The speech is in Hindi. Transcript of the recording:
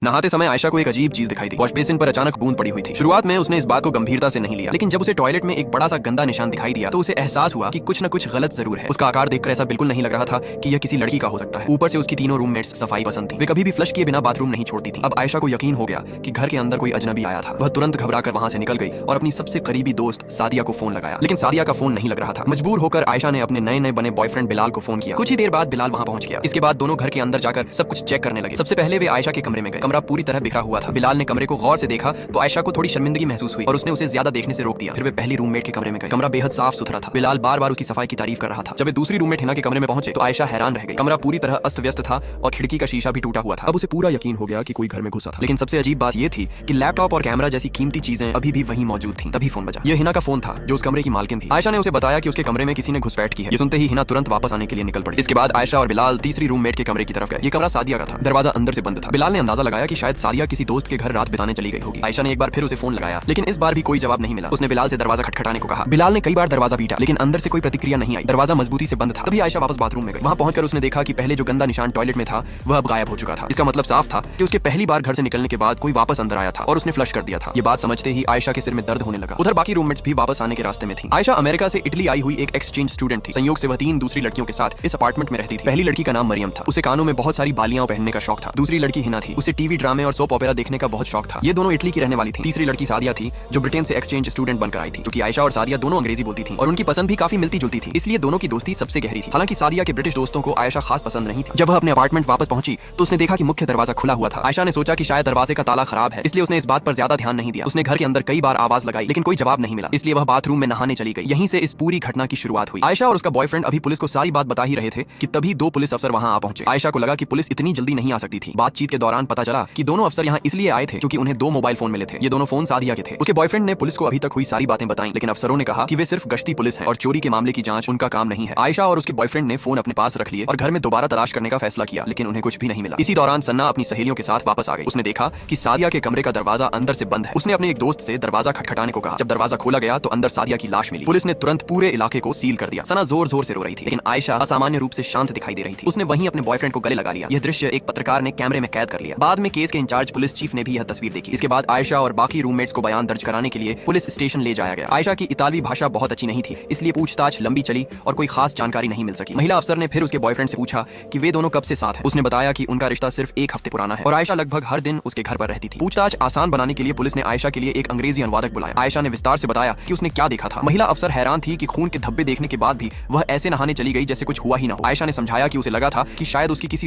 नहाते समय आयशा को एक अजीब चीज दिखाई दी। वॉश बेसिन पर अचानक बूंद पड़ी हुई थी। शुरुआत में उसने इस बात को गंभीरता से नहीं लिया, लेकिन जब उसे टॉयलेट में एक बड़ा सा गंदा निशान दिखाई दिया तो उसे एहसास हुआ कि कुछ न कुछ गलत जरूर है। उसका आकार देखकर ऐसा बिल्कुल नहीं लग रहा था कि यह किसी लड़की का हो सकता है। ऊपर से उसकी तीनों रूममेट्स सफाई पसंद थी। वे कभी भी फ्लश किए बिना बाथरूम नहीं छोड़ती थी। अब आयशा को यकीन हो गया कि घर के अंदर कोई अजनबी आया था। वह तुरंत घबराकर वहां से निकल गई और अपनी सबसे करीबी दोस्त सादिया को फोन लगाया, लेकिन सादिया का फोन नहीं लग रहा था। मजबूर होकर आयशा ने अपने नए नए बने बॉयफ्रेंड बिलाल को फोन किया। कुछ ही देर बाद बिलाल वहां पहुंच गया। इसके बाद दोनों घर के अंदर जाकर सब कुछ चेक करने लगे। सबसे पहले वे आयशा के कमरे में गए। कमरा पूरी तरह बिखरा हुआ था। बिलाल ने कमरे को गौर से देखा तो आयशा को थोड़ी शर्मिंदगी महसूस हुई और उसने उसे ज्यादा देखने से रोक दिया। फिर वे पहली रूममेट के कमरे में गए। कमरा बेहद साफ सुथरा था। बिलाल बार बार उसकी सफाई की तारीफ कर रहा था। जब वे दूसरी रूममेट हिना के कमरे में पहुंचे तो आयशा हैरान रह गई। कमरा पूरी तरह अस्त व्यस्त था और खिड़की का शीशा भी टूटा हुआ था। अब उसे पूरा यकीन हो गया कि कोई घर में घुसा था। लेकिन सबसे अजीब बात यह थी कि लैपटॉप और कैमरा जैसी कीमती चीजें अभी भी वहीं मौजूद थी। तभी फोन बजा। यह हिना का फोन था जो उस कमरे की मालकिन थी। आयशा ने उसे बताया कि उसके कमरे में किसी ने घुसपैठ की है। ये सुनते ही हिना तुरंत वापस आने के लिए निकल पड़ी। इसके बाद आयशा और बिलाल तीसरी रूममेट के कमरे की तरफ गए। ये कमरा सादिया का था। दरवाजा अंदर से बंद था। बिलाल ने अंदाजा लगाया कि शायद सादिया किसी दोस्त के घर रात बिताने चली गई होगी। आयशा ने एक बार फिर उसे फोन लगाया, लेकिन इस बार भी कोई जवाब नहीं मिला। उसने बिलाल से दरवाजा खटखटाने को कहा। बिलाल ने कई बार दरवाजा पीटा, लेकिन अंदर से कोई प्रतिक्रिया नहीं आई। दरवाजा मजबूती से बंद था। तभी आयशा वापस बाथरूम में गई। वहां पहुंचकर उसने देखा कि पहले जो गंदा निशान टॉयलेट में था वह अब गायब हो चुका था। इसका मतलब साफ था कि उसके पहली बार घर से निकलने के बाद कोई वापस अंदर आया था और उसने फ्लश कर दिया था। ये बात समझते ही आयशा के सिर में दर्द होने लगा। उधर बाकी रूममेट्स भी वापस आने के रास्ते में थी। आयशा अमेरिका से इटली आई हुई एक एक्सचेंज स्टूडेंट थी। संयोग से वह 3 दूसरी लड़कियों के साथ इस अपार्टमेंट में रहती थी। पहली लड़की का नाम मरियम था। उसे कानों में बहुत सारी बालियां पहनने का शौक था। दूसरी लड़की हिना थी। उसे टीवी ड्रामे और सोप ओपेरा देखने का बहुत शौक था। ये दोनों इटली की रहने वाली थी। तीसरी लड़की सादिया थी जो ब्रिटेन से एक्सचेंज स्टूडेंट बनकर आई थी। क्योंकि आयशा और सादिया दोनों अंग्रेजी बोलती थी और उनकी पसंद भी काफी मिलती जुलती थी, इसलिए दोनों की दोस्ती सबसे गहरी थी। हालांकि सादिया के ब्रिटिश दोस्तों को आयशा खास पसंद नहीं थी। जब वह अपने अपार्टमेंट वापस पहुंची तो उसने देखा कि मुख्य दरवाजा खुला हुआ था। आयशा ने सोचा कि शायद दरवाजे का ताला खराब है, इसलिए उसने इस बात पर ज्यादा ध्यान नहीं दिया। उसने घर के अंदर कई बार आवाज लगाई, लेकिन कोई जवाब नहीं मिला, इसलिए वह बाथरूम में नहाने चली गई। यहीं से इस पूरी घटना की शुरुआत हुई। आयशा और उसका बॉयफ्रेंड अभी पुलिस को सारी बात बता ही रहे थे कि तभी 2 पुलिस अफसर वहां आ पहुंचे। आयशा को लगा कि पुलिस इतनी जल्दी नहीं आ सकती थी। बातचीत के दौरान पता चला कि दोनों अफसर यहाँ इसलिए आए थे क्योंकि उन्हें 2 मोबाइल फोन मिले थे। ये दोनों फोन सादिया के थे। उसके बॉयफ्रेंड ने पुलिस को अभी तक हुई सारी बातें बताई, लेकिन अफसरों ने कहा कि वे सिर्फ गश्ती पुलिस है और चोरी के मामले की जांच उनका काम नहीं है। आयशा और उसके बॉयफ्रेंड ने फोन अपने पास रख लिए और घर में दोबारा तलाश करने का फैसला किया, लेकिन उन्हें कुछ भी नहीं मिला। इसी दौरान सन्ना अपनी सहेलियों के साथ वापस आ गई। उसने देखा कि सादिया के कमरे का दरवाजा अंदर से बंद है। उसने अपने एक दोस्त से दरवाजा खटखटाने को कहा। जब दरवाजा खोला गया तो अंदर सादिया की लाश मिली। पुलिस ने तुरंत पूरे इलाके को सील कर दिया। सना जोर जोर से रो रही थी, लेकिन आयशा असामान्य रूप से शांत दिखाई दे रही थी। उसने वहीं अपने बॉयफ्रेंड को गले लगा लिया। यह दृश्य एक पत्रकार ने कैमरे में कैद कर लिया। बाद में केस के इंचार्ज पुलिस चीफ ने भी यह तस्वीर देखी। इसके बाद आयशा और बाकी रूममेट्स को बयान दर्ज कराने के लिए पुलिस स्टेशन ले जाया गया। आयशा की इतालवी भाषा बहुत अच्छी नहीं थी, इसलिए पूछताछ लंबी चली और कोई खास जानकारी नहीं मिल सकी। महिला अफसर ने फिर उसके बॉयफ्रेंड से पूछा कि वे दोनों कब से साथ हैं। उसने बताया कि उनका रिश्ता सिर्फ 1 हफ्ते पुराना है और आयशा लगभग हर दिन उसके घर पर रहती थी। पूछताछ आसान बनाने के लिए पुलिस ने आयशा के लिए एक अंग्रेजी अनुवादक बुलाया। आयशा ने विस्तार से बताया कि उसने क्या देखा था। महिला अफसर हैरान थी कि खून के धब्बे देखने के बाद भी वह ऐसे नहाने चली गई जैसे कुछ हुआ ही ना हो। आयशा ने समझाया कि उसे लगा था कि शायद उसकी किसी